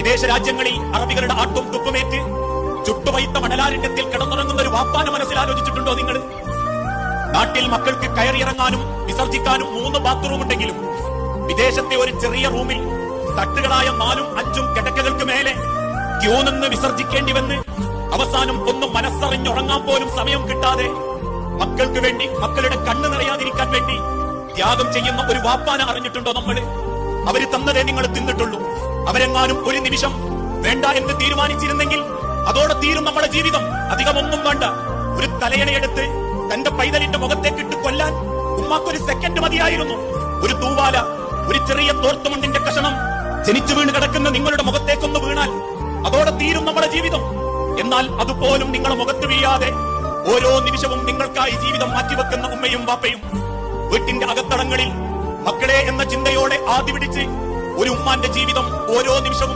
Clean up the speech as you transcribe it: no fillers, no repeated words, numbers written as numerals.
വിദേശ രാജ്യങ്ങളിൽ അറബികളുടെ ആട്ടും തുപ്പുമേറ്റ് ചുട്ടുവൈത്ത മണലാരണ്യത്തിൽ കിടന്നുറങ്ങുന്ന ഒരു വാപ്പാനെ മനസ്സിൽ ആലോചിച്ചിട്ടുണ്ടോ നിങ്ങൾ? നാട്ടിൽ മക്കൾക്ക് കയറിയിറങ്ങാനും വിസർജിക്കാനും 3 ബാത്റൂം ഉണ്ടെങ്കിലും വിദേശത്തെ ഒരു ചെറിയ റൂമിൽ തട്ടുകളായ 4ഉം 5ഉം കിടക്കകൾക്ക് മേലെ ക്യൂ നിന്ന് വിസർജിക്കേണ്ടി വന്ന് അവസാനം ഒന്ന് മനസ്സറിഞ്ഞുറങ്ങാൻ പോലും സമയം കിട്ടാതെ മക്കൾക്ക് വേണ്ടി, മക്കളുടെ കണ്ണ് നിറയാതിരിക്കാൻ വേണ്ടി ത്യാഗം ചെയ്യുന്ന ഒരു വാപ്പാനെ അറിഞ്ഞിട്ടുണ്ടോ നമ്മൾ? അവര് തന്നതേ നിങ്ങൾ തിന്നിട്ടുള്ളൂ. അവരെങ്ങാനും ഒരു നിമിഷം വേണ്ട എന്ന് തീരുമാനിച്ചിരുന്നെങ്കിൽ അതോടെ തീരും നമ്മുടെ ജീവിതം. അധികമൊന്നും വേണ്ട. ഒരു തലയണയെടുത്ത് തന്റെ പൈതലിന്റെ മുഖത്തേക്കിട്ട് കൊല്ലാൻ ഉമ്മാക്കൊരു സെക്കൻഡ് മതിയായിരുന്നു. ഒരു തൂവാല, ഒരു ചെറിയ തോർത്തുമുണ്ടിന്റെ കഷണം ജനിച്ചു വീണ് കിടക്കുന്ന നിങ്ങളുടെ മുഖത്തേക്കൊന്ന് വീണാൽ അതോടെ തീരും നമ്മുടെ ജീവിതം. എന്നാൽ അതുപോലും നിങ്ങളുടെ മുഖത്ത് വീഴാതെ ഓരോ നിമിഷവും നിങ്ങൾക്കായി ജീവിതം മാറ്റിവെക്കുന്ന ഉമ്മയും വാപ്പയും, വീട്ടിന്റെ അകത്തളങ്ങളിൽ മക്കളെ എന്ന ചിന്തയോടെ ആദ്യ പിടിച്ച് ഒരു ഉമ്മാന്റെ ജീവിതം ഓരോ നിമിഷവും